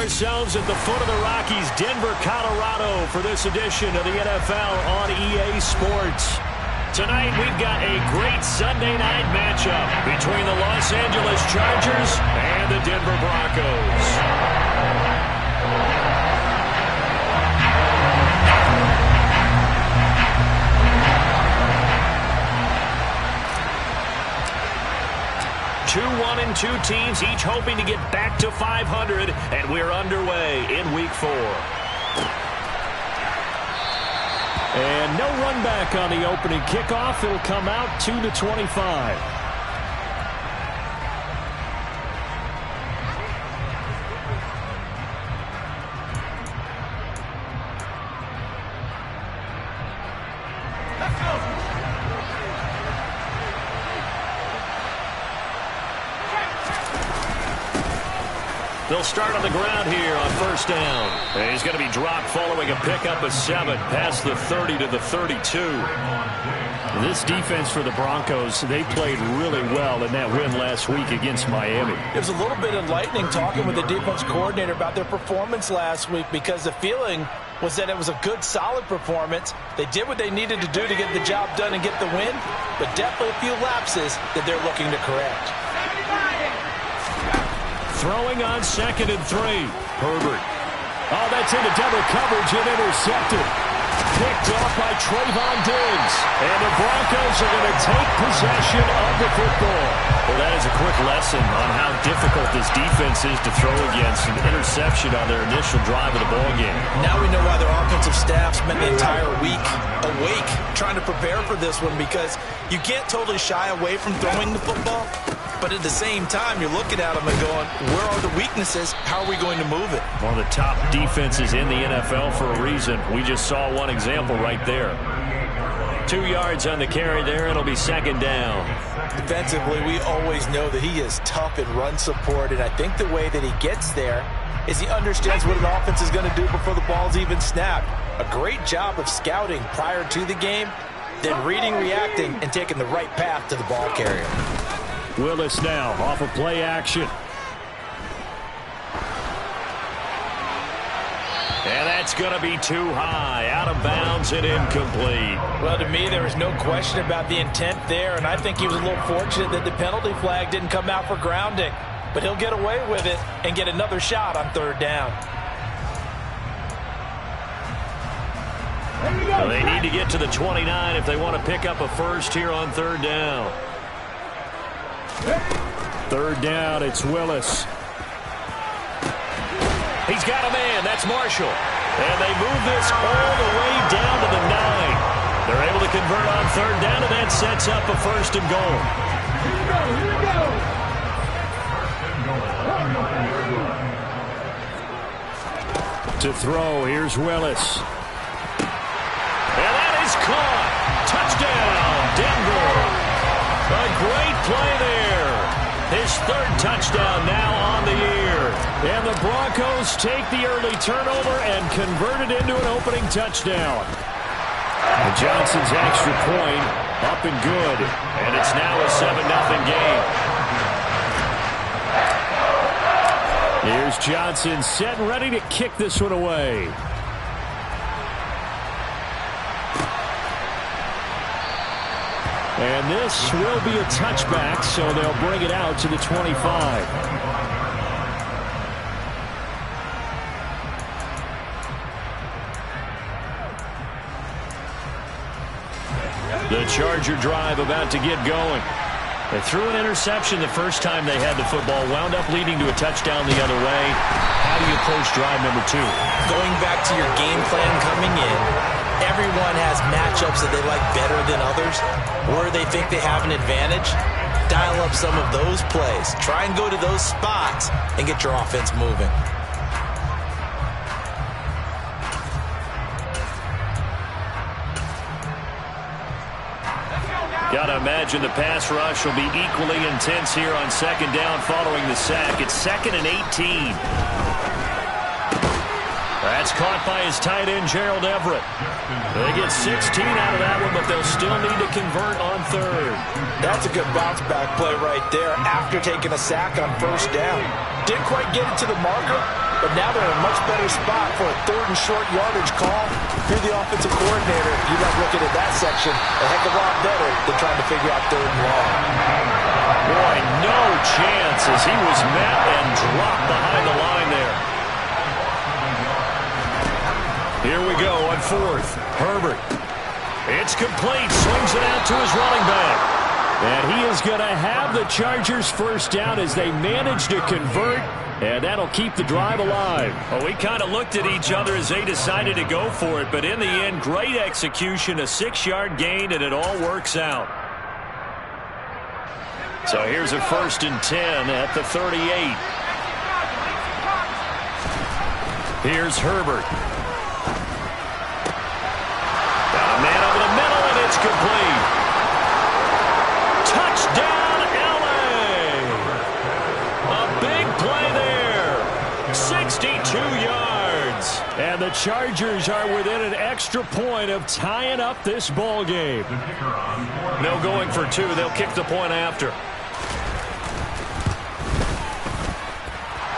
ourselves at the foot of the Rockies, Denver, Colorado, for this edition of the NFL on EA Sports. Tonight, we've got a great Sunday night matchup between the Los Angeles Chargers and the Denver Broncos. 2-1-2 teams, each hoping to get back to 500, and we're underway in Week 4. And no run back on the opening kickoff. It'll come out 2-25. They'll start on the ground here on first down. And he's going to be dropped following a pickup of 7 past the 30 to the 32. This defense for the Broncos, they played really well in that win last week against Miami. It was a little bit enlightening talking with the defense coordinator about their performance last week, because the feeling was that it was a good, solid performance. They did what they needed to do to get the job done and get the win, but definitely a few lapses that they're looking to correct. Throwing on 2nd and 3. Herbert. Oh, that's into double coverage and intercepted. Picked off by Trayvon Diggs. And the Broncos are going to take possession of the football. Well, that is a quick lesson on how difficult this defense is to throw against. An interception on their initial drive of the ballgame. Now we know why their offensive staff spent the entire week awake trying to prepare for this one, because you can't totally shy away from throwing the football. But at the same time, you're looking at them and going, where are the weaknesses? How are we going to move it? One of the top defenses in the NFL for a reason. We just saw one example right there. 2 yards on the carry there. It'll be 2nd down. Defensively, we always know that he is tough in run support, and I think the way that he gets there is he understands what an offense is going to do before the ball's even snapped. A great job of scouting prior to the game, then reading, reacting, and taking the right path to the ball carrier. Willis now off of play action. And that's going to be too high, out of bounds and incomplete. Well, to me, there was no question about the intent there, and I think he was a little fortunate that the penalty flag didn't come out for grounding. But he'll get away with it and get another shot on 3rd down. So they need to get to the 29 if they want to pick up a first here on 3rd down. 3rd down, it's Willis. He's got a man. That's Marshall. And they move this all the way down to the 9. They're able to convert on 3rd down, and that sets up a 1st and goal. To throw, here's Willis. And that is caught. Touchdown, Denver. A great play there. His 3rd touchdown now on the year. And the Broncos take the early turnover and convert it into an opening touchdown. And Johnson's extra point up and good. And it's now a 7-0 game. Here's Johnson set and ready to kick this one away. And this will be a touchback, so they'll bring it out to the 25. The Charger drive about to get going. They threw an interception the first time they had the football, wound up leading to a touchdown the other way. How do you approach drive number 2? Going back to your game plan coming in, everyone has matchups that they like better than others, where they think they have an advantage. Dial up some of those plays. Try and go to those spots and get your offense moving. Gotta imagine the pass rush will be equally intense here on 2nd down following the sack. It's 2nd and 18. That's caught by his tight end, Gerald Everett. They get 16 out of that one, but they'll still need to convert on 3rd. That's a good bounce-back play right there after taking a sack on 1st down. Didn't quite get it to the marker, but now they're in a much better spot for a 3rd and short yardage call. If you're the offensive coordinator, you're not looking at that section a heck of a lot better than trying to figure out 3rd and long. Boy, no chance as he was met and dropped behind the line there. Here we go on 4th. Herbert. It's complete. Swings it out to his running back. And he is going to have the Chargers first down as they manage to convert, and that'll keep the drive alive. Well, we kind of looked at each other as they decided to go for it, but in the end, great execution, a 6-yard gain, and it all works out. So here's a 1st and 10 at the 38. Here's Herbert. Got a man over the middle, and it's complete. Touchdown, L.A. A big play there. 62 yards. And the Chargers are within an extra point of tying up this ball game. No going for 2. They'll kick the point after.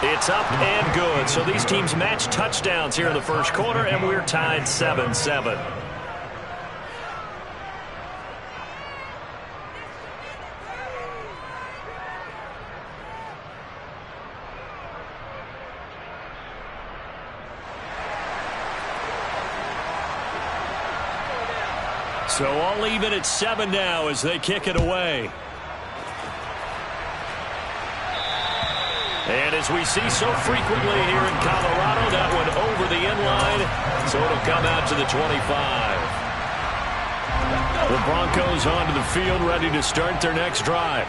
It's up and good. So these teams match touchdowns here in the first quarter, and we're tied 7-7. So all even at 7 now as they kick it away. And as we see so frequently here in Colorado, that one over the end line, so it'll come out to the 25. The Broncos onto the field, ready to start their next drive.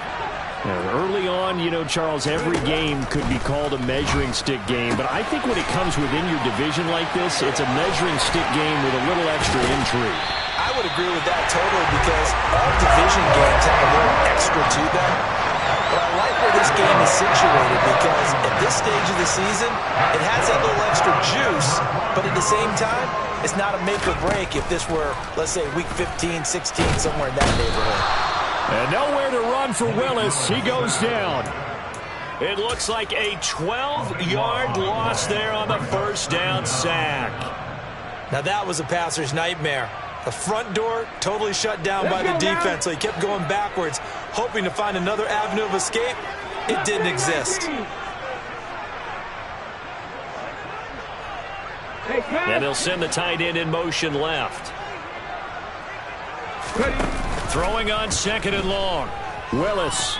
Early on, you know, Charles, every game could be called a measuring stick game, but I think when it comes within your division like this, it's a measuring stick game with a little extra intrigue. I would agree with that totally because all division games have a little extra to them. But I like where this game is situated because at this stage of the season, it has that little extra juice, but at the same time, it's not a make or break if this were, let's say, week 15, 16, somewhere in that neighborhood. And nowhere to run for Willis. He goes down. It looks like a 12-yard loss there on the first down sack. Now that was a passer's nightmare. The front door totally shut down by the defense, so he kept going backwards, hoping to find another avenue of escape. It didn't exist. And they'll send the tight end in motion left. Throwing on 2nd and long. Willis.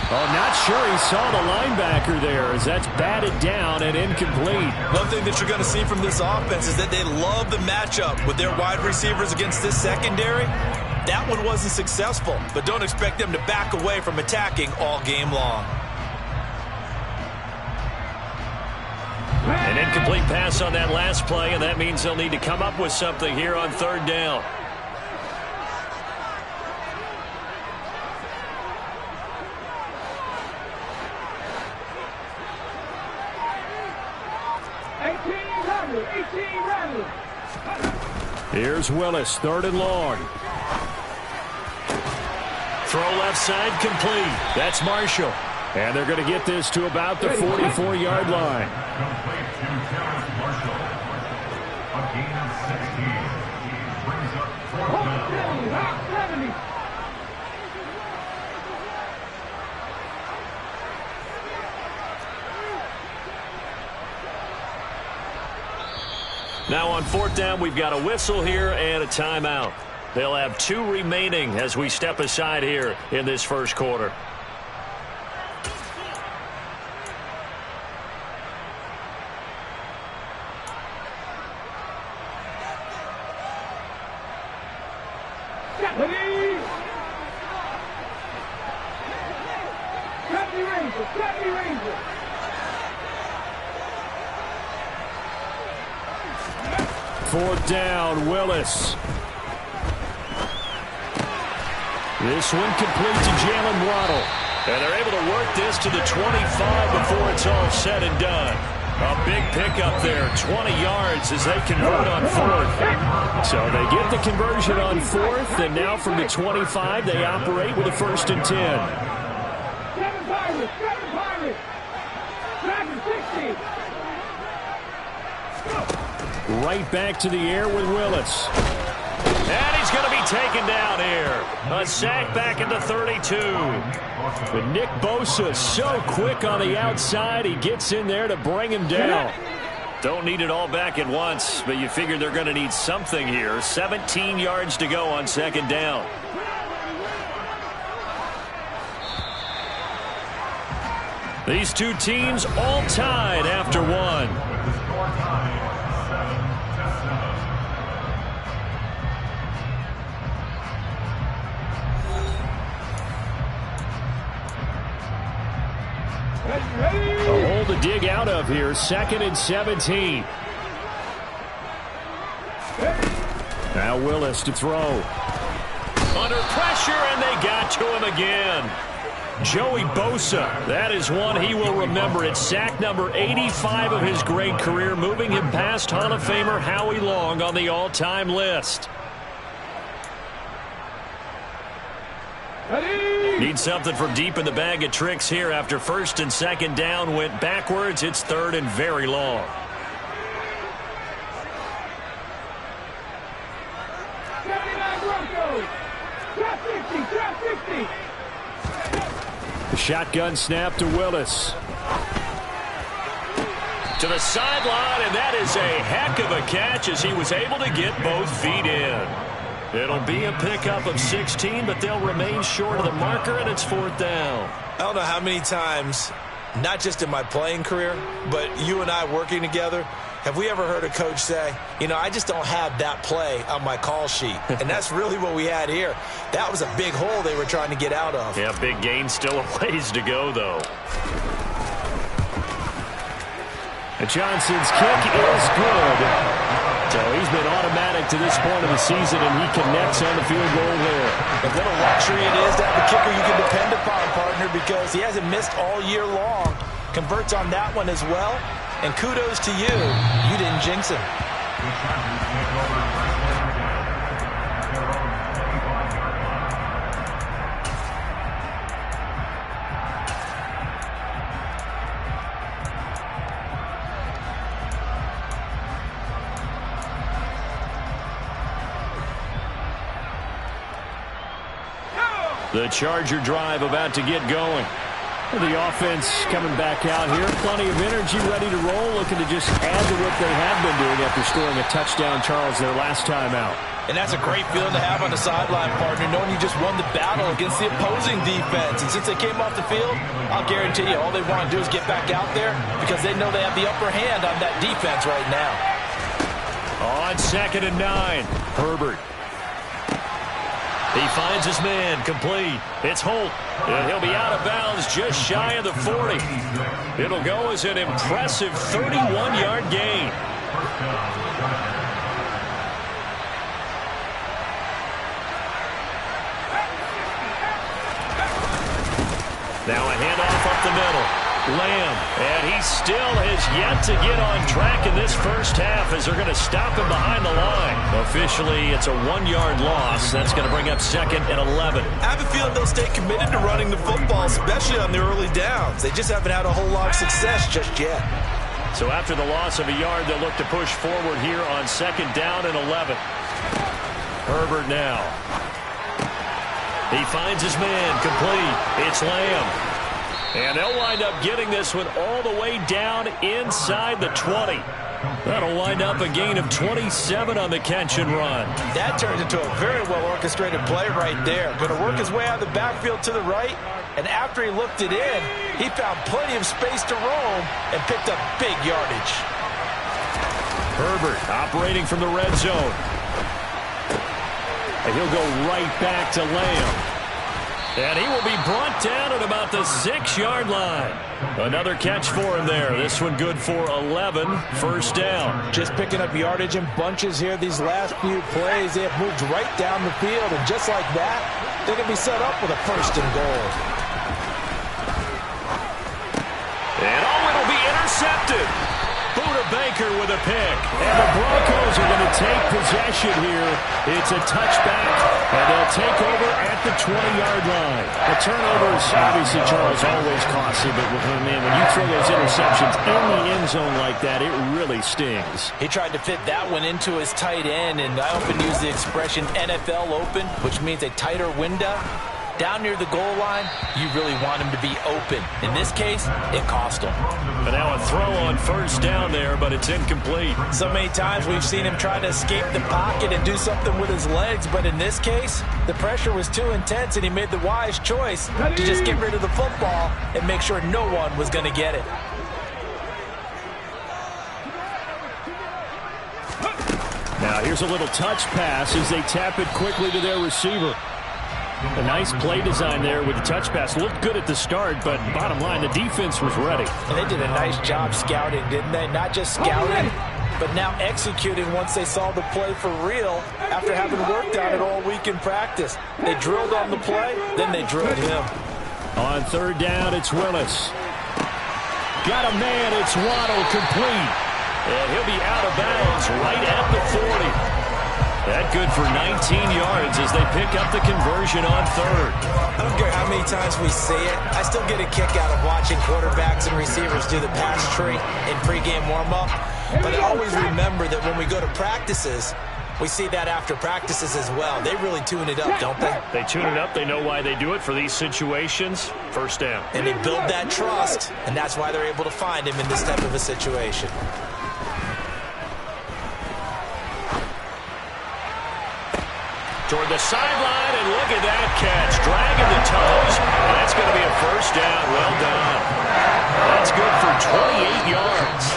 Oh, not sure he saw the linebacker there as that's batted down and incomplete. One thing that you're going to see from this offense is that they love the matchup with their wide receivers against this secondary. That one wasn't successful, but don't expect them to back away from attacking all game long. An incomplete pass on that last play, and that means they'll need to come up with something here on 3rd down. Here's Willis, 3rd and long. Throw left side, complete. That's Marshall. And they're going to get this to about the 44-yard line. Now on 4th down, we've got a whistle here and a timeout. They'll have 2 remaining as we step aside here in this first quarter. Fourth down, Willis. This one complete to Jalen Waddle. And they're able to work this to the 25 before it's all said and done. A big pickup there, 20 yards as they convert on 4th. So they get the conversion on 4th, and now from the 25, they operate with a 1st and 10. Right back to the air with Willis. And he's going to be taken down here. A sack back at the 32. But Nick Bosa so quick on the outside. He gets in there to bring him down. Don't need it all back at once, but you figure they're going to need something here. 17 yards to go on second down. These two teams all tied after one. A hole to dig out of here. 2nd and 17. Now Willis to throw. Under pressure, and they got to him again. Joey Bosa, that is one he will remember. It's sack number 85 of his great career, moving him past Hall of Famer Howie Long on the all-time list. Need something from deep in the bag of tricks here after 1st and 2nd down went backwards. It's 3rd and very long. The shotgun snap to Willis. To the sideline, and that is a heck of a catch as he was able to get both feet in. It'll be a pickup of 16, but they'll remain short of the marker, and it's 4th down. I don't know how many times, not just in my playing career, but you and I working together, have we ever heard a coach say, you know, I just don't have that play on my call sheet. And that's really what we had here. That was a big hole they were trying to get out of. Yeah, big gain, still a ways to go, though. Johnson's kick is good. So he's been automatic to this point of the season, and he connects on the field goal there. And what a luxury it is to have a kicker you can depend upon, partner, because he hasn't missed all year long. Converts on that one as well. And kudos to you. You didn't jinx him. The Charger drive about to get going. The offense coming back out here. Plenty of energy, ready to roll, looking to just add to what they have been doing after scoring a touchdown, Charles, their last time out. And that's a great feeling to have on the sideline, partner, knowing you just won the battle against the opposing defense. And since they came off the field, I'll guarantee you all they want to do is get back out there because they know they have the upper hand on that defense right now. On 2nd and 9, Herbert. He finds his man, complete. It's Holt, and he'll be out of bounds just shy of the 40. It'll go as an impressive 31-yard gain. Now a handoff up the middle. Lamb, and he still has yet to get on track in this first half as they're going to stop him behind the line. Officially, it's a 1-yard loss. That's going to bring up 2nd and 11. I have a feeling they'll stay committed to running the football, especially on the early downs. They just haven't had a whole lot of success just yet. So after the loss of a yard, they'll look to push forward here on 2nd down and 11. Herbert now. He finds his man, complete. It's Lamb. And they'll wind up getting this one all the way down inside the 20. That'll wind up a gain of 27 on the catch and run. That turns into a very well-orchestrated play right there. Going to work his way out of the backfield to the right. And after he looked it in, he found plenty of space to roam and picked up big yardage. Herbert operating from the red zone. And he'll go right back to Lamb. And he will be brought down at about the 6-yard line. Another catch for him there. This one good for 11. First down. Just picking up yardage in bunches here these last few plays. They have moved right down the field. And just like that, they're going to be set up with a 1st and goal. And it'll be intercepted. Buda Baker with a pick. And the Broncos are going to take possession here. It's a touchback, and they'll take over at the 20-yard line. The turnovers, obviously, Charles, always costly, but man, when you throw those interceptions in the end zone like that, it really stings. He tried to fit that one into his tight end, and I often use the expression NFL open, which means a tighter window. Down near the goal line, you really want him to be open. In this case, it cost him. But now a throw on first down there, but it's incomplete. So many times we've seen him try to escape the pocket and do something with his legs, but in this case, the pressure was too intense, and he made the wise choice to just get rid of the football and make sure no one was going to get it. Now here's a little touch pass as they tap it quickly to their receiver. A nice play design there with the touch pass. Looked good at the start, but bottom line, the defense was ready. And they did a nice job scouting, didn't they? Not just scouting, but now executing once they saw the play for real after having worked on it all week in practice. They drilled on the play, then they drilled him. On third down, it's Willis. Got a man, it's Waddle, complete. And he'll be out of bounds right at the 40. That good for 19 yards as they pick up the conversion on third. I don't care how many times we see it. I still get a kick out of watching quarterbacks and receivers do the pass tree in pregame warm-up. But I always remember that when we go to practices, we see that after practices as well. They really tune it up, don't they? They tune it up. They know why they do it for these situations. First down. And they build that trust, and that's why they're able to find him in this type of a situation. Toward the sideline, and look at that catch. Dragging the toes. That's going to be a first down. Well done. That's good for 28 yards.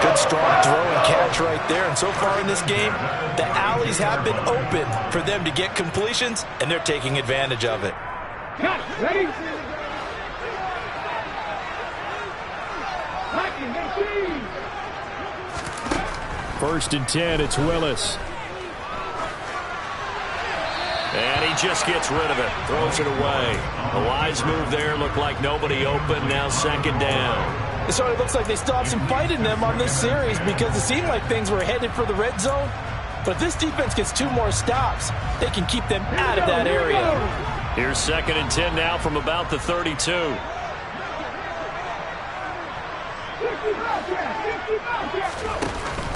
Good strong throw and catch right there. And so far in this game, the alleys have been open for them to get completions, and they're taking advantage of it. Ready? First and 10, it's Willis. And he just gets rid of it. Throws it away. A wise move there. Looked like nobody open. Now second down. So it looks like they still have some fight in them on this series because it seemed like things were headed for the red zone. But if this defense gets 2 more stops, they can keep them out of that area. Here's second and 10 now from about the 32.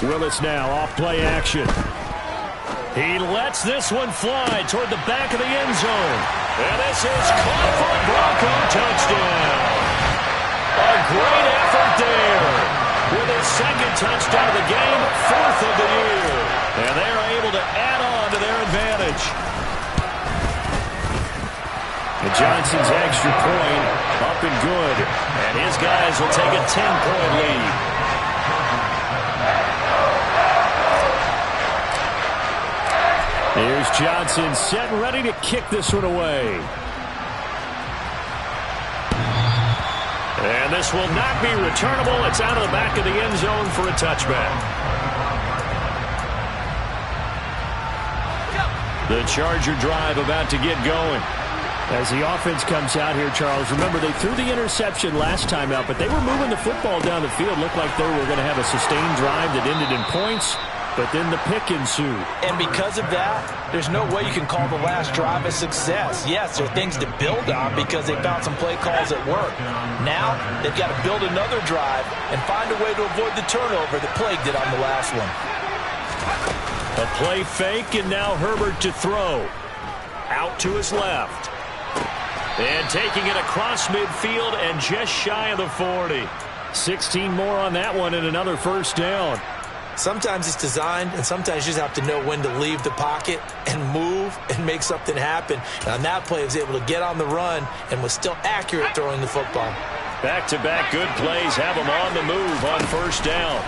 Willis now off play action. He lets this one fly toward the back of the end zone. And this is caught for a Bronco touchdown. A great effort there. With his second touchdown of the game, 4th of the year. And they're able to add on to their advantage. And Johnson's extra point up and good. And his guys will take a 10-point lead. Here's Johnson set and ready to kick this one away. And this will not be returnable. It's out of the back of the end zone for a touchback. The Charger drive about to get going. As the offense comes out here, Charles, remember they threw the interception last time out, but they were moving the football down the field. Looked like they were going to have a sustained drive that ended in points. But then the pick ensued. And because of that, there's no way you can call the last drive a success. Yes, there are things to build on because they found some play calls at work. Now, they've got to build another drive and find a way to avoid the turnover that plagued it on the last one. A play fake, and now Herbert to throw. Out to his left. And taking it across midfield and just shy of the 40. 16 more on that one and another first down. Sometimes it's designed, and sometimes you just have to know when to leave the pocket and move and make something happen. And on that play, he was able to get on the run and was still accurate throwing the football. Back-to-back good plays have him on the move on first down.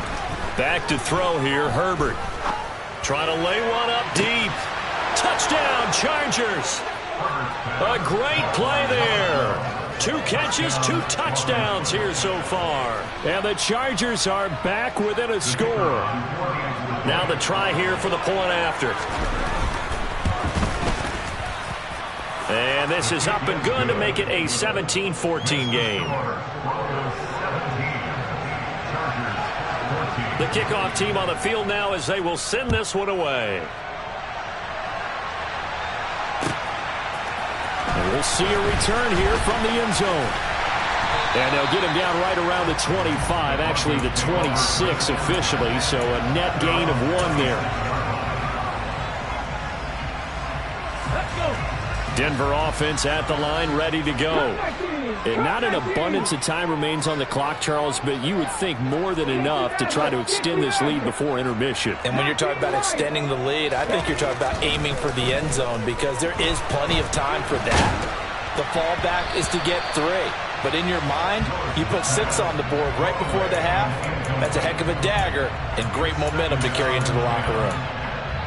Back to throw here, Herbert. Trying to lay one up deep. Touchdown, Chargers. A great play there. 2 catches, 2 touchdowns here so far. And the Chargers are back within a score. Now the try here for the point after. And this is up and good to make it a 17-14 game. The kickoff team on the field now as they will send this one away. And we'll see a return here from the end zone. And they'll get him down right around the 25, actually the 26 officially, so a net gain of 1 there. Denver offense at the line, ready to go. And not an abundance of time remains on the clock, Charles, but you would think more than enough to try to extend this lead before intermission. And when you're talking about extending the lead, I think you're talking about aiming for the end zone because there is plenty of time for that. The fallback is to get 3. But in your mind, you put 6 on the board right before the half. That's a heck of a dagger and great momentum to carry into the locker room.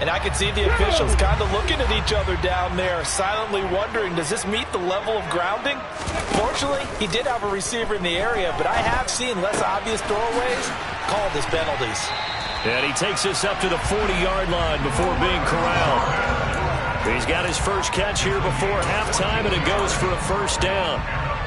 And I can see the officials kind of looking at each other down there, silently wondering, does this meet the level of grounding? Fortunately, he did have a receiver in the area, but I have seen less obvious throwaways called as penalties. And he takes this up to the 40-yard line before being corralled. He's got his first catch here before halftime, and it goes for a first down.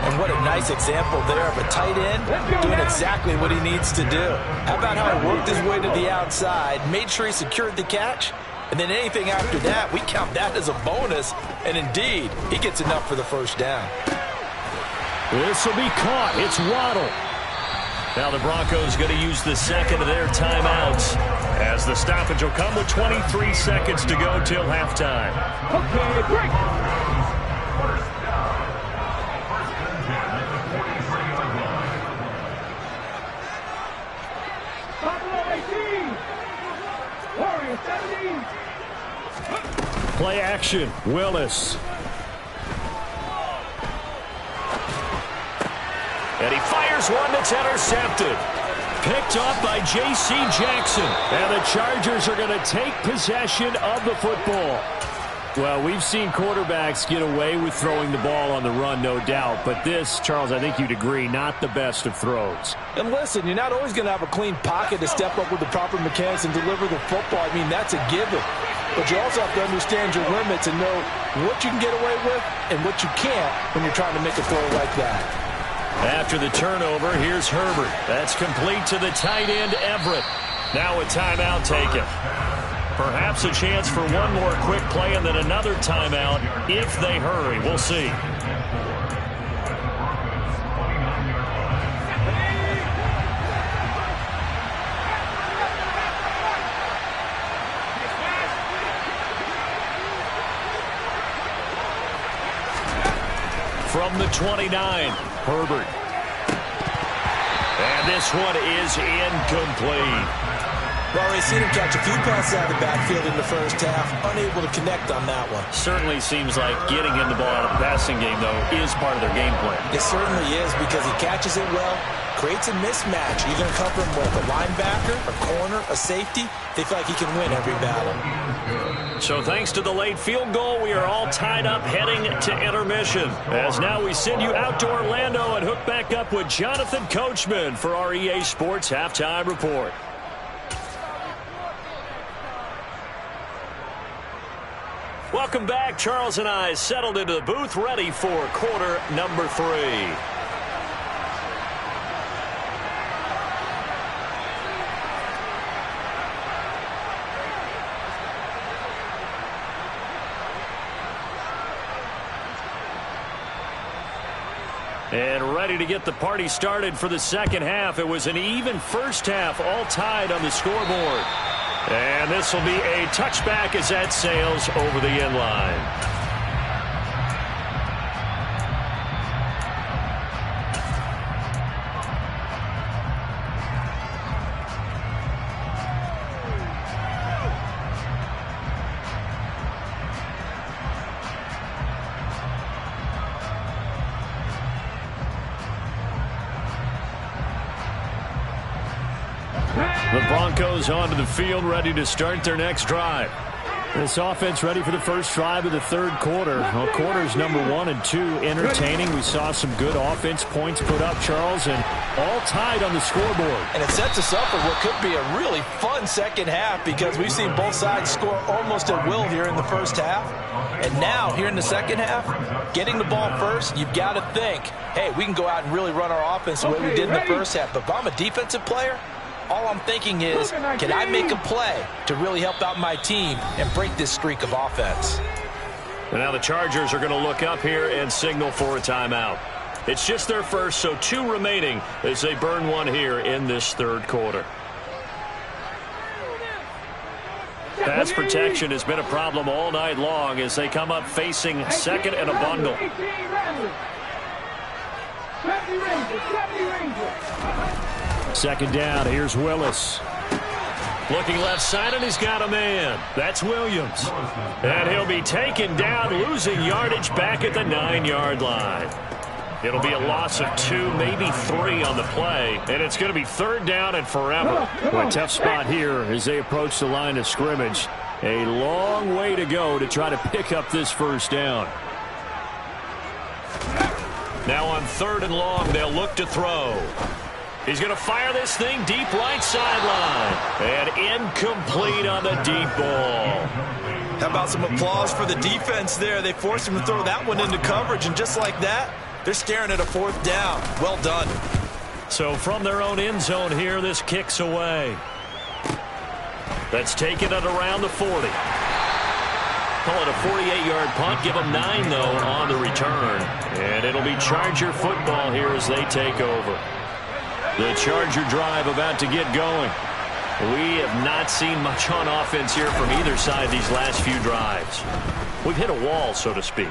And what a nice example there of a tight end doing exactly what he needs to do. How about how he worked his way to the outside, made sure he secured the catch, and then anything after that, we count that as a bonus. And indeed, he gets enough for the first down. This will be caught. It's Waddle. Now the Broncos going to use the second of their timeouts as the stoppage will come with 23 seconds to go till halftime. Okay, break. Play action, Willis. And he fires one that's intercepted. Picked up by J.C. Jackson. And the Chargers are going to take possession of the football. Well, we've seen quarterbacks get away with throwing the ball on the run, no doubt. But this, Charles, I think you'd agree, not the best of throws. And listen, you're not always going to have a clean pocket to step up with the proper mechanics and deliver the football. I mean, that's a given. But you also have to understand your limits and know what you can get away with and what you can't when you're trying to make a throw like that. After the turnover, here's Herbert. That's complete to the tight end, Everett. Now a timeout taken. Perhaps a chance for one more quick play and then another timeout if they hurry. We'll see. From the 29, Herbert. And this one is incomplete. Well, we've seen him catch a few passes out of the backfield in the first half, unable to connect on that one. Certainly seems like getting him the ball out of the passing game, though, is part of their game plan. It certainly is because he catches it well, creates a mismatch. You're going to cover him with a linebacker, a corner, a safety. They feel like he can win every battle. So thanks to the late field goal, we are all tied up heading to intermission. As now we send you out to Orlando and hook back up with Jonathan Coachman for our EA Sports Halftime Report. Welcome back. Charles and I settled into the booth, ready for quarter number 3. And ready to get the party started for the second half. It was an even first half, all tied on the scoreboard. And this will be a touchback as that sails over the end line. The Broncos onto the field, ready to start their next drive. This offense ready for the first drive of the third quarter. Well, quarters number 1 and 2 entertaining. We saw some good offense points put up, Charles, and all tied on the scoreboard. And it sets us up for what could be a really fun second half because we've seen both sides score almost at will here in the first half. And now, here in the second half, getting the ball first, you've got to think, hey, we can go out and really run our offense the way we did in the first half. But if I'm a defensive player, All I'm thinking is, can I make a play to really help out my team and break this streak of offense? And now the Chargers are going to look up here and signal for a timeout. It's just their first, so 2 remaining as they burn one here in this third quarter. Pass protection has been a problem all night long as they come up facing second and a bundle. Second down, here's Willis. Looking left side, and he's got a man. That's Williams. And he'll be taken down, losing yardage back at the 9-yard line. It'll be a loss of 2, maybe 3 on the play, and it's going to be third down and forever. Well, a tough spot here as they approach the line of scrimmage. A long way to go to try to pick up this first down. Now on third and long, they'll look to throw. He's going to fire this thing deep right sideline. And incomplete on the deep ball. How about some applause for the defense there? They forced him to throw that one into coverage, and just like that, they're staring at a fourth down. Well done. So from their own end zone here, this kicks away. That's taken it around the 40. Call it a 48-yard punt. Give them 9, though, on the return. And it'll be Charger football here as they take over. The Charger drive about to get going. We have not seen much on offense here from either side these last few drives. We've hit a wall, so to speak.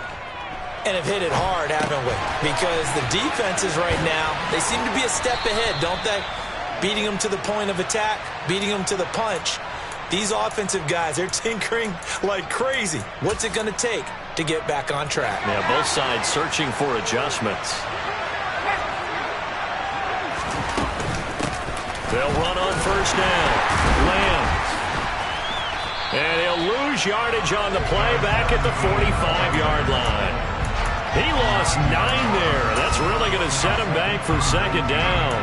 And have hit it hard, haven't we? Because the defenses right now, they seem to be a step ahead, don't they? Beating them to the point of attack, beating them to the punch. These offensive guys, they're tinkering like crazy. What's it going to take to get back on track? Yeah, both sides searching for adjustments. They'll run on first down. Lambs. And he'll lose yardage on the play back at the 45-yard line. He lost 9 there. That's really going to set him back for second down.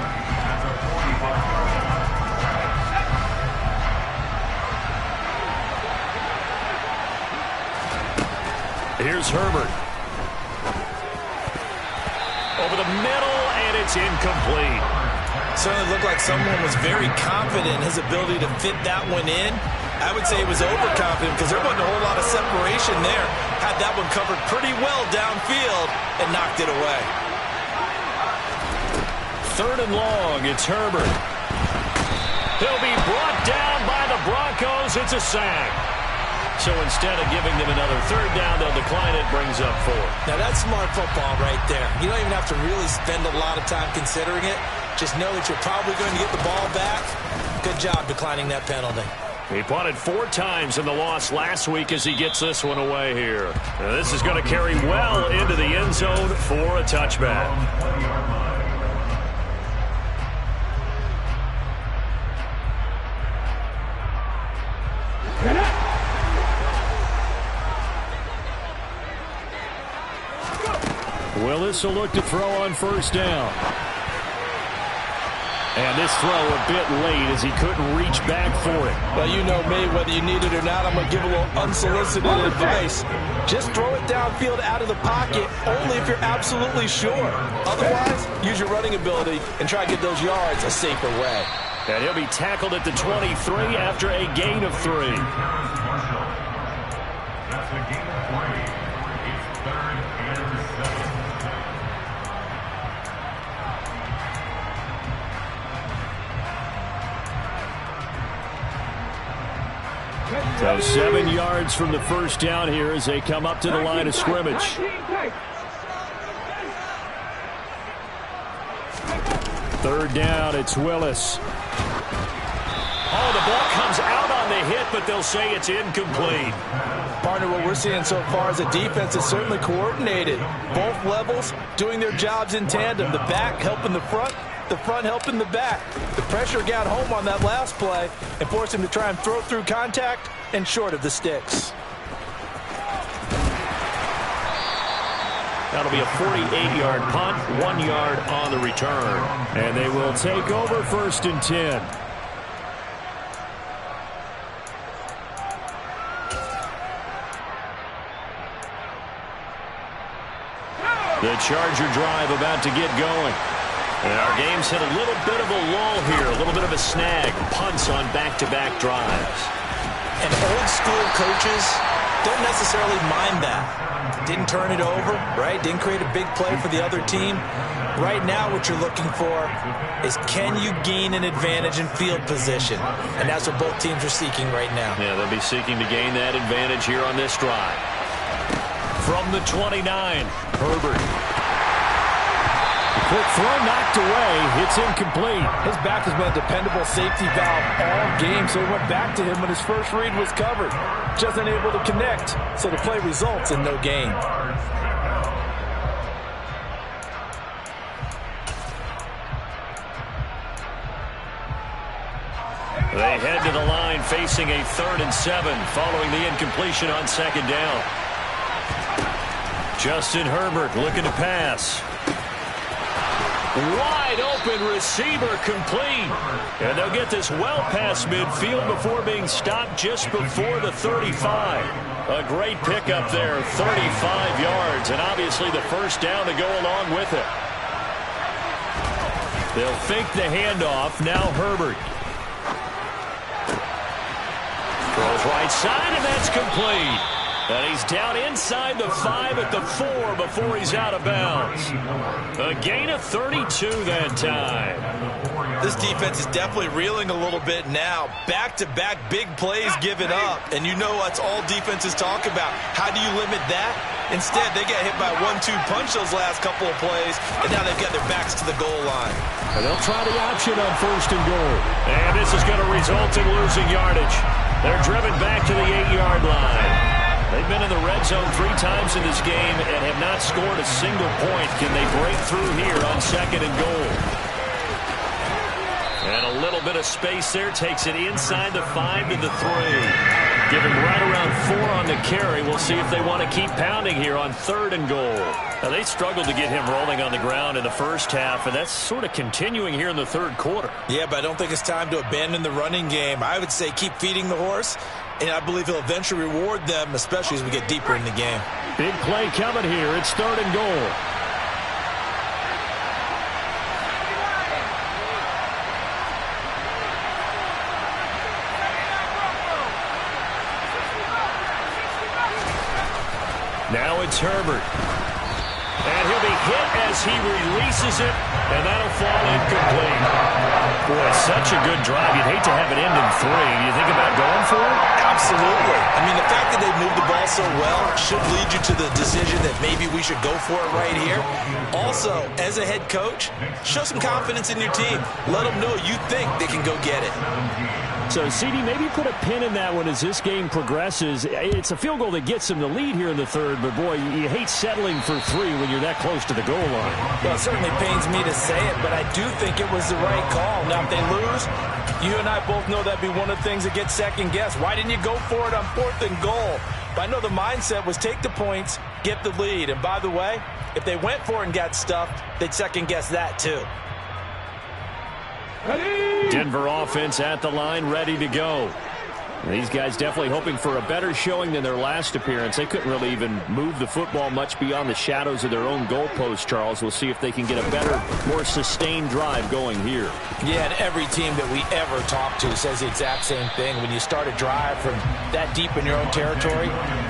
Here's Herbert. Over the middle, and it's incomplete. Certainly looked like someone was very confident in his ability to fit that one in. I would say he was overconfident because there wasn't a whole lot of separation there. Had that one covered pretty well downfield and knocked it away. Third and long, it's Herbert. He'll be brought down by the Broncos. It's a sack. So instead of giving them another third down, they'll decline it, brings up 4. Now that's smart football right there. You don't even have to really spend a lot of time considering it. Just know that you're probably going to get the ball back. Good job declining that penalty. He punted 4 times in the loss last week as he gets this one away here. Now this is going to carry well into the end zone for a touchback. Willis will look to throw on first down. And this throw a bit late as he couldn't reach back for it. Well, you know me, whether you need it or not, I'm going to give a little unsolicited advice. Just throw it downfield out of the pocket only if you're absolutely sure. Otherwise, use your running ability and try to get those yards a safer way. And he'll be tackled at the 23 after a gain of 3. That's a gain of 3. It's third and 7. So 7 yards from the first down here as they come up to the line of scrimmage. Third down, it's Willis. Oh, the ball comes out on the hit, but they'll say it's incomplete. Partner, what we're seeing so far as a defense is certainly coordinated. Both levels doing their jobs in tandem. The back helping the front helping the back. The pressure got home on that last play and forced him to try and throw through contact and short of the sticks. That'll be a 48-yard punt, 1 yard on the return. And they will take over first and 10. The Charger drive about to get going. And our game's hit a little bit of a lull here, a little bit of a snag. Punts on back-to-back drives. And old-school coaches don't necessarily mind that. Didn't turn it over, right? Didn't create a big play for the other team. Right now what you're looking for is, can you gain an advantage in field position? And that's what both teams are seeking right now. Yeah, they'll be seeking to gain that advantage here on this drive. From the 29, Herbert. Quick throw knocked away. It's incomplete. His back has been a dependable safety valve all game, so he went back to him when his first read was covered. Just unable to connect, so the play results in no gain. They head to the line facing a 3rd and 7 following the incompletion on 2nd down. Justin Herbert looking to pass. Wide open receiver complete. And they'll get this well past midfield before being stopped just before the 35. A great pickup there, 35 yards, and obviously the first down to go along with it. They'll fake the handoff. Now Herbert. Throws right side, and that's complete. And he's down inside the 5 at the 4 before he's out of bounds. A gain of 32 that time. This defense is definitely reeling a little bit now. Back-to-back big plays given up. And you know that's all defenses talk about. How do you limit that? Instead, they get hit by a 1-2 punch those last couple of plays, and now they've got their backs to the goal line. And they'll try the option on 1st and goal. And this is going to result in losing yardage. They're driven back to the 8-yard line. They've been in the red zone 3 times in this game and have not scored a single point. Can they break through here on 2nd and goal? And a little bit of space there. Takes it inside the 5 to the 3. Give him right around 4 on the carry. We'll see if they want to keep pounding here on 3rd and goal. Now, they struggled to get him rolling on the ground in the first half, and that's sort of continuing here in the 3rd quarter. Yeah, but I don't think it's time to abandon the running game. I would say keep feeding the horse, and I believe he'll eventually reward them, especially as we get deeper in the game. Big play coming here. It's 3rd and goal. Now it's Herbert. And he'll be hit as he releases it, and that'll fall incomplete. Boy, such a good drive. You'd hate to have it end in 3. Do you think about going for it? Absolutely. I mean, the fact that they moved the ball so well should lead you to the decision that maybe we should go for it right here. Also, as a head coach, show some confidence in your team. Let them know you think they can go get it. So, CD, maybe put a pin in that one as this game progresses. It's a field goal that gets them the lead here in the 3rd, but, boy, you hate settling for 3 when you're that close to the goal line. Well, it certainly pains me to say it, but I do think it was the right call. Now, if they lose, you and I both know that'd be one of the things that gets second-guessed. Why didn't you go for it on 4th and goal? But I know the mindset was take the points, get the lead. And, by the way, if they went for it and got stuffed, they'd second-guess that, too. Denver offense at the line, ready to go. These guys definitely hoping for a better showing than their last appearance. They couldn't really even move the football much beyond the shadows of their own goalpost, Charles. We'll see if they can get a better, more sustained drive going here. Yeah, and every team that we ever talk to says the exact same thing. When you start a drive from that deep in your own territory,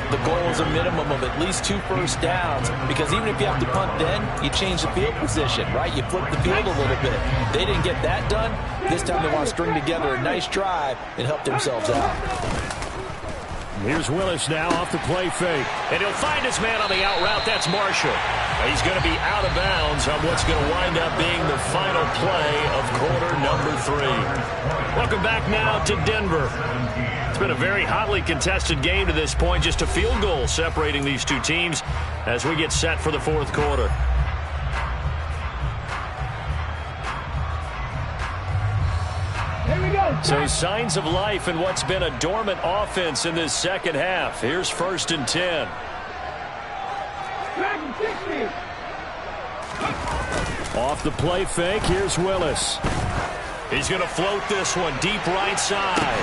the goal is a minimum of at least 2 first downs, because even if you have to punt then, you change the field position, right? You flip the field a little bit. They didn't get that done. This time they want to string together a nice drive and help themselves out. Here's Willis now off the play fake. And he'll find his man on the out route. That's Marshall. He's going to be out of bounds on what's going to wind up being the final play of quarter number 3. Welcome back now to Denver. It's been a very hotly contested game to this point. Just a field goal separating these two teams as we get set for the 4th quarter. So signs of life in what's been a dormant offense in this second half. Here's 1st and 10. Off the play fake, here's Willis. He's going to float this one deep right side.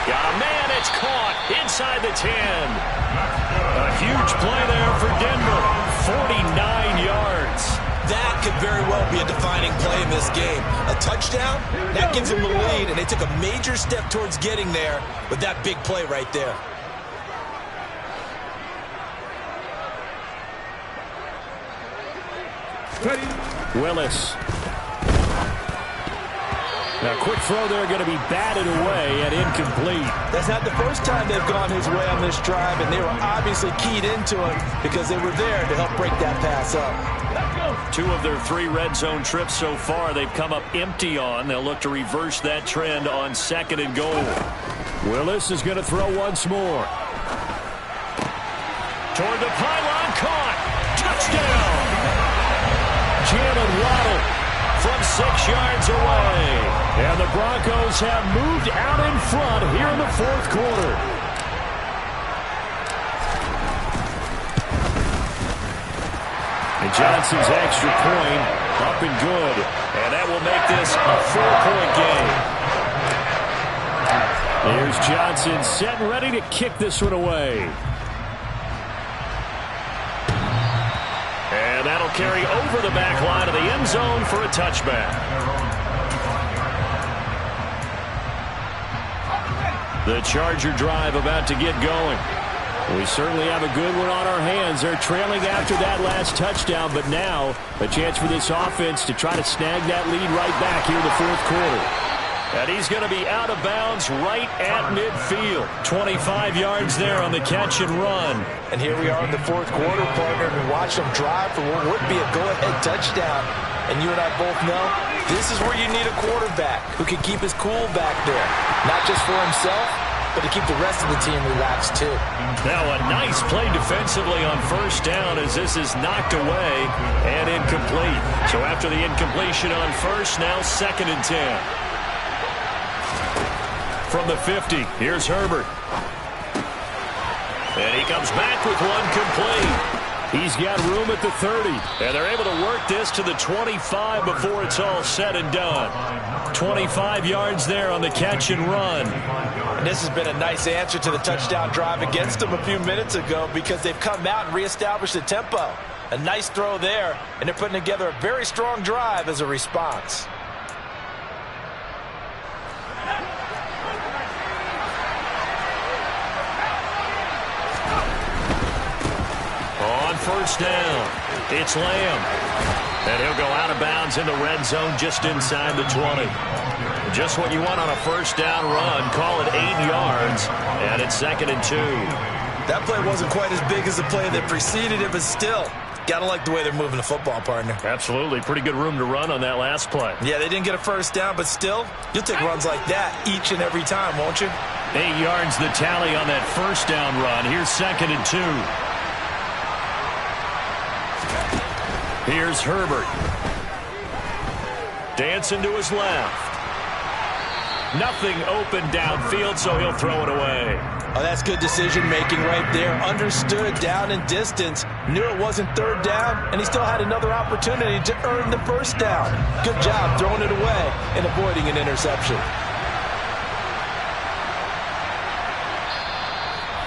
Got a man, it's caught inside the 10. A huge play there for Denver. 49 yards. That could very well be a defining play in this game. A touchdown, that gives them the lead, and they took a major step towards getting there with that big play right there. Willis. Now, quick throw there, going to be batted away and incomplete. That's not the first time they've gone his way on this drive, and they were obviously keyed into it because they were there to help break that pass up. 2 of their 3 red zone trips so far they've come up empty on. They'll look to reverse that trend on 2nd and goal. Willis is going to throw once more. Toward the pylon, caught. Touchdown. Jalen Waddle from 6 yards away. And the Broncos have moved out in front here in the 4th quarter. And Johnson's extra point up and good. And that will make this a 4-point game. Here's Johnson set and ready to kick this one away. And that'll carry over the back line of the end zone for a touchback. The Charger drive about to get going. We certainly have a good one on our hands. They're trailing after that last touchdown, but now a chance for this offense to try to snag that lead right back here in the 4th quarter. And he's going to be out of bounds right at midfield. 25 yards there on the catch and run. And here we are in the 4th quarter, partner. We watched them drive for what would be a go-ahead touchdown. And you and I both know this is where you need a quarterback who can keep his cool back there. Not just for himself, but to keep the rest of the team relaxed too. Now a nice play defensively on 1st down as this is knocked away and incomplete. So after the incompletion on 1st, now 2nd and 10. From the 50, here's Herbert. And he comes back with one complete. He's got room at the 30. And they're able to work this to the 25 before it's all said and done. 25 yards there on the catch and run. And this has been a nice answer to the touchdown drive against them a few minutes ago because they've come out and reestablished the tempo. A nice throw there, and they're putting together a very strong drive as a response. On 1st down, it's Lamb. And he'll go out of bounds in the red zone just inside the 20. Just what you want on a 1st down run. Call it 8 yards, and it's 2nd and 2. That play wasn't quite as big as the play that preceded it, but still, gotta like the way they're moving the football, partner. Absolutely. Pretty good room to run on that last play. Yeah, they didn't get a 1st down, but still, you'll take runs like that each and every time, won't you? 8 yards the tally on that 1st down run. Here's 2nd and 2. Here's Herbert. Dancing to his left. Nothing open downfield, so he'll throw it away. Oh, that's good decision-making right there. Understood down and distance. Knew it wasn't 3rd down, and he still had another opportunity to earn the 1st down. Good job throwing it away and avoiding an interception.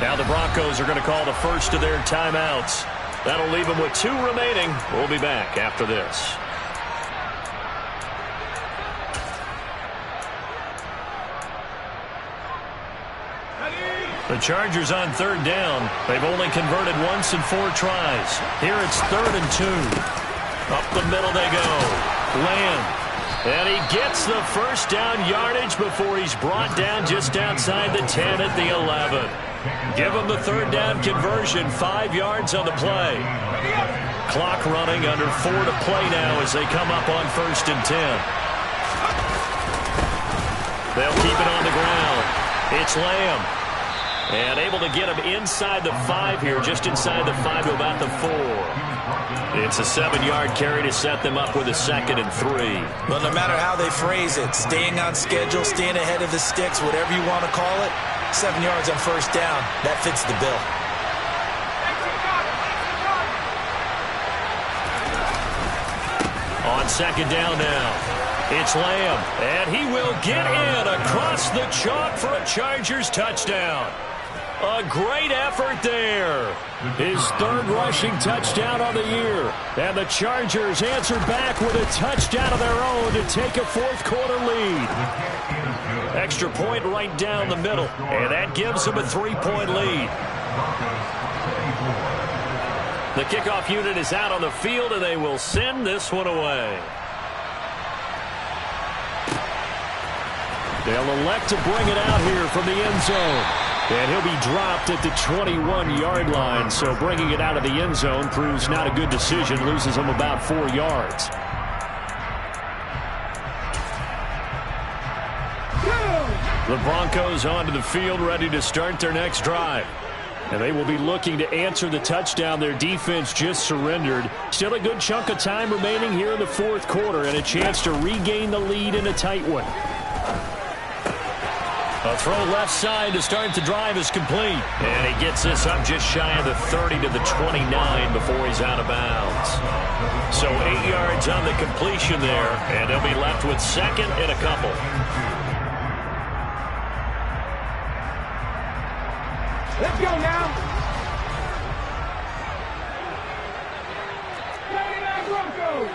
Now the Broncos are going to call the first of their timeouts. That'll leave them with 2 remaining. We'll be back after this. The Chargers on 3rd down. They've only converted once in 4 tries. Here it's 3rd and 2. Up the middle they go. Lamb. And he gets the 1st down yardage before he's brought down just outside the 10 at the 11. Give him the 3rd down conversion. 5 yards on the play. Clock running under 4 to play now as they come up on 1st and 10. They'll keep it on the ground. It's Lamb. And able to get him inside the 5 here, just inside the 5 to about the 4. It's a 7-yard carry to set them up with a 2nd and 3. Well, no matter how they phrase it, staying on schedule, staying ahead of the sticks, whatever you want to call it, 7 yards on 1st down, that fits the bill. On 2nd down now. It's Lamb, and he will get in across the chalk for a Chargers touchdown. A great effort there. His third rushing touchdown on the year. And the Chargers answer back with a touchdown of their own to take a fourth-quarter lead. Extra point right down the middle. And that gives them a 3-point lead. The kickoff unit is out on the field, and they will send this one away. They'll elect to bring it out here from the end zone. And he'll be dropped at the 21-yard line. So bringing it out of the end zone proves not a good decision. Loses him about 4 yards. The Broncos onto the field, ready to start their next drive. And they will be looking to answer the touchdown their defense just surrendered. Still a good chunk of time remaining here in the fourth quarter and a chance to regain the lead in a tight one. A throw left side to start the drive is complete. And he gets this up just shy of the 30 to the 29 before he's out of bounds. So 8 yards on the completion there, and they'll be left with second and a couple. Let's go now. Broncos.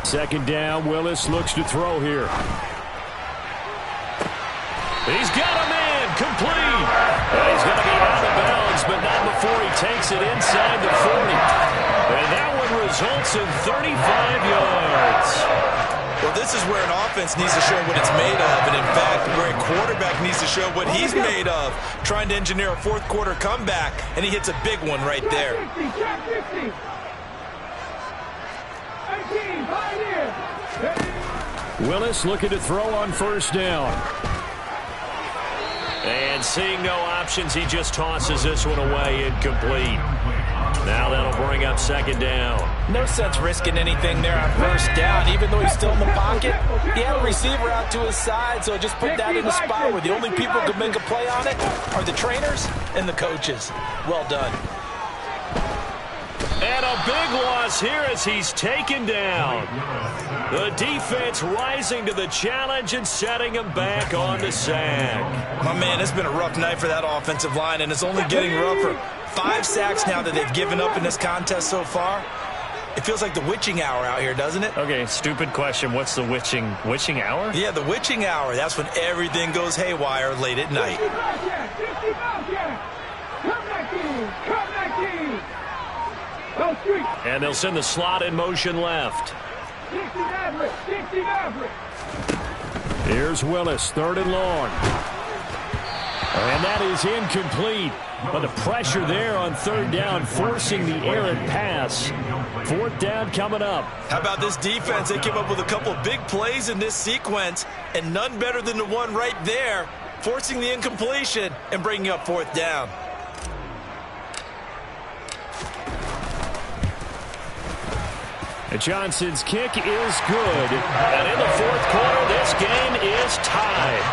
Second down, Willis looks to throw here. He's got a man, complete. He's going to be out of bounds, but not before he takes it inside the 40. And that one results in 35 yards. Well, this is where an offense needs to show what it's made of, and in fact, where a quarterback needs to show what he's made of, trying to engineer a fourth-quarter comeback, and he hits a big one right there. Willis looking to throw on first down. And seeing no options, he just tosses this one away, incomplete. Now that'll bring up second down. No sense risking anything there on first down, even though he's still in the pocket. He had a receiver out to his side, so just put that in the spot where the only people who can make a play on it are the trainers and the coaches. Well done. And a big loss here as he's taken down. The defense rising to the challenge and setting him back on the sack. My man, it's been a rough night for that offensive line, and it's only getting rougher. 5 sacks now that they've given up in this contest so far. It feels like the witching hour out here, doesn't it? Okay, stupid question. What's the witching hour? Yeah, the witching hour. That's when everything goes haywire late at night. And they'll send the slot in motion left. Here's Willis, third and long. And that is incomplete. But the pressure there on third down, forcing the errant pass. Fourth down coming up. How about this defense? They came up with a couple of big plays in this sequence, and none better than the one right there, forcing the incompletion and bringing up fourth down. And Johnson's kick is good. And in the fourth quarter, this game is tied.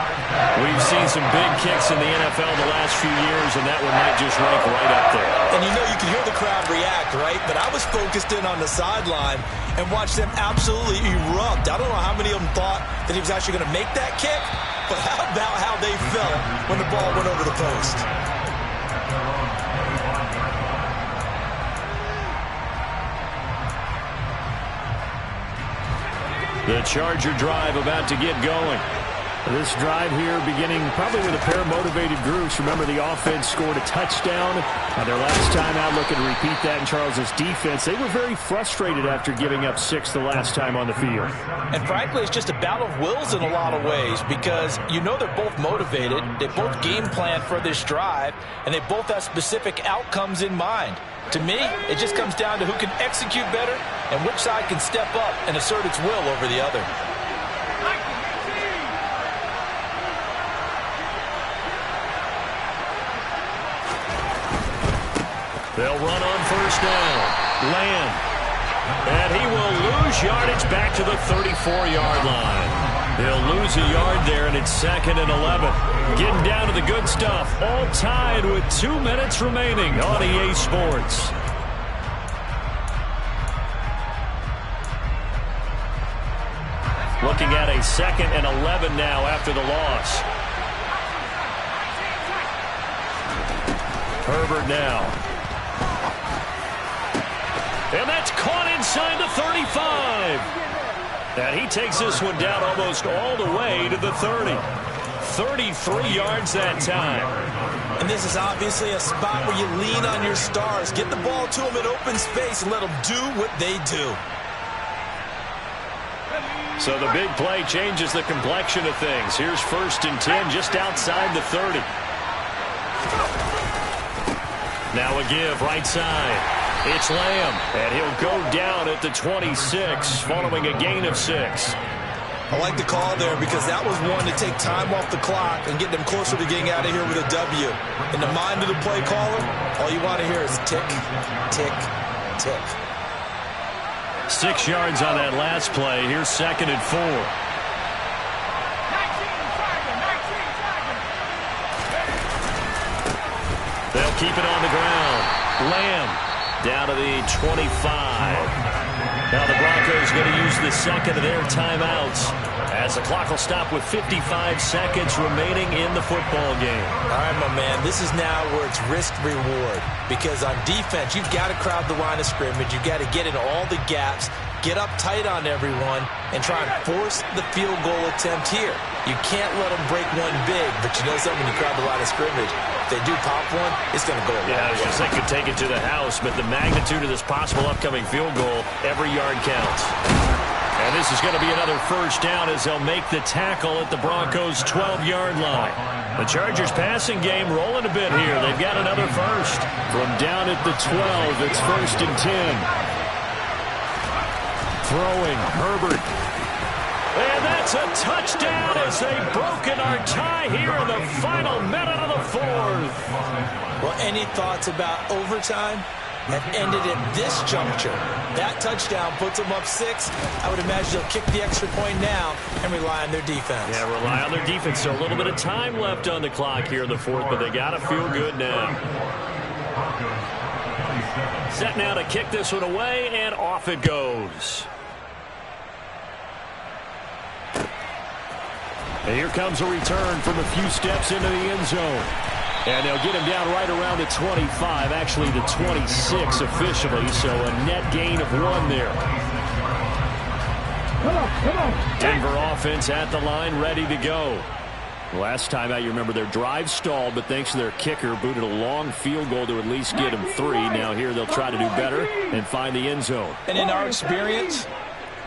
We've seen some big kicks in the NFL the last few years, and that one might just rank right up there. And you know, you can hear the crowd react, right? But I was focused in on the sideline and watched them absolutely erupt. I don't know how many of them thought that he was actually going to make that kick, but how about how they felt when the ball went over the post? The Charger drive about to get going. This drive here beginning probably with a pair of motivated groups. Remember, the offense scored a touchdown on their last time out. Looking to repeat that in Charles's defense. They were very frustrated after giving up 6 the last time on the field. And frankly, it's just a battle of wills in a lot of ways, because you know they're both motivated. They both game plan for this drive, and they both have specific outcomes in mind. To me, it just comes down to who can execute better and which side can step up and assert its will over the other. They'll run on first down. Lamb. And he will lose yardage back to the 34-yard line. They'll lose a yard there, and it's 2nd and 11. Getting down to the good stuff. All tied with 2 minutes remaining on EA Sports. looking at a 2nd and 11 now after the loss. Herbert now. And that's caught inside the 35. And he takes this one down almost all the way to the 30. 33 yards that time. And this is obviously a spot where you lean on your stars. Get the ball to them in open space and let them do what they do. So the big play changes the complexion of things. Here's 1st and 10 just outside the 30. Now a give right side. It's Lamb, and he'll go down at the 26 following a gain of 6. I like the call there because that was one to take time off the clock and get them closer to getting out of here with a W. In the mind of the play caller, all you want to hear is tick, tick, tick. 6 yards on that last play. Here's 2nd and 4. They'll keep it on the ground. Lamb down to the 25. Now the Broncos going to use the 2nd of their timeouts as the clock will stop with 55 seconds remaining in the football game. All right, my man, this is now where it's risk-reward because on defense, you've got to crowd the line of scrimmage. You've got to get in all the gaps, get up tight on everyone, and try and force the field goal attempt here. You can't let them break one big, but you know something, when you crowd the line of scrimmage, if they do pop one, it's going to go away. Yeah, I was just they could take it to the house, but the magnitude of this possible upcoming field goal, every yard counts. And this is going to be another 1st down as they'll make the tackle at the Broncos' 12-yard line. The Chargers passing game rolling a bit here. They've got another 1st. From down at the 12, it's 1st and 10. Throwing, Herbert. And that's a touchdown as they've broken our tie here in the final minute of the 4th. Well, any thoughts about overtime? Have ended at this juncture. That touchdown puts them up 6. I would imagine they'll kick the extra point now and rely on their defense. Yeah, rely on their defense. So a little bit of time left on the clock here in the 4th, but they got to feel good now. Set now to kick this one away, and off it goes. And here comes a return from a few steps into the end zone. And they'll get him down right around the 25, actually the 26 officially, so a net gain of 1 there. Come on. Denver offense at the line, ready to go. Last time out, you remember their drive stalled, but thanks to their kicker, booted a long field goal to at least get them 3. Now here they'll try to do better and find the end zone. And in our experience,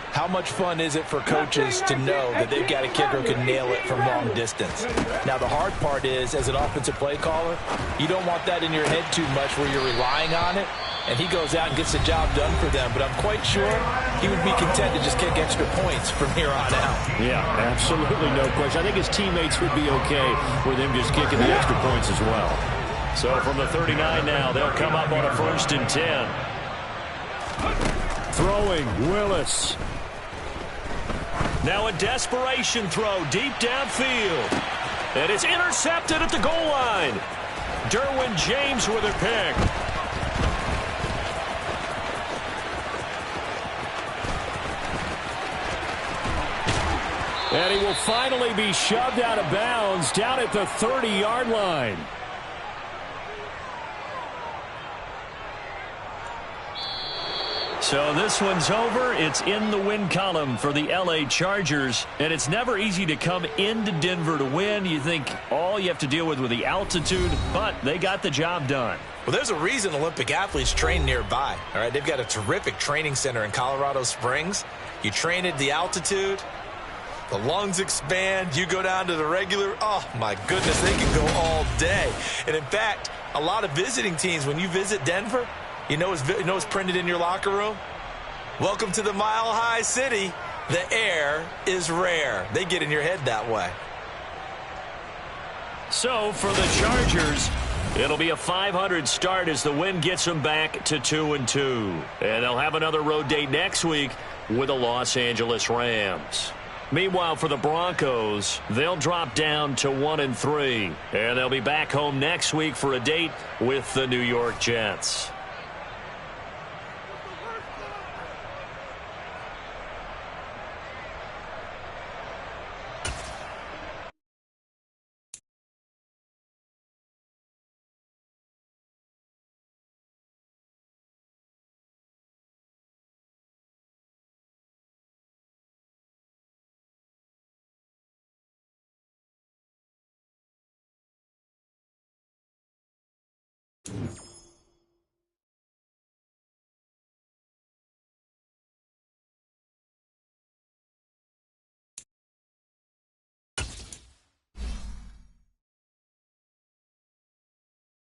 how much fun is it for coaches to know that they've got a kicker who can nail it from long distance? Now, the hard part is, as an offensive play caller, you don't want that in your head too much where you're relying on it, and he goes out and gets the job done for them. But I'm quite sure he would be content to just kick extra points from here on out. Yeah, absolutely no question. I think his teammates would be okay with him just kicking the extra points as well. So from the 39 now, they'll come up on a 1st and 10. Throwing, Willis. Now a desperation throw deep downfield. And it's intercepted at the goal line. Derwin James with a pick. And he will finally be shoved out of bounds down at the 30-yard line. So this one's over. It's in the win column for the L.A. Chargers. And it's never easy to come into Denver to win. You think all you have to deal with the altitude, but they got the job done. Well, there's a reason Olympic athletes train nearby. All right, they've got a terrific training center in Colorado Springs. You train at the altitude, the lungs expand, you go down to the regular. Oh, my goodness, they can go all day. And, in fact, a lot of visiting teams, when you visit Denver, you know what's printed in your locker room? Welcome to the Mile High City. The air is rare. They get in your head that way. So for the Chargers, it'll be a 500 start as the win gets them back to 2-2. And they'll have another road date next week with the Los Angeles Rams. Meanwhile, for the Broncos, they'll drop down to 1-3. And they'll be back home next week for a date with the New York Jets. Broncos.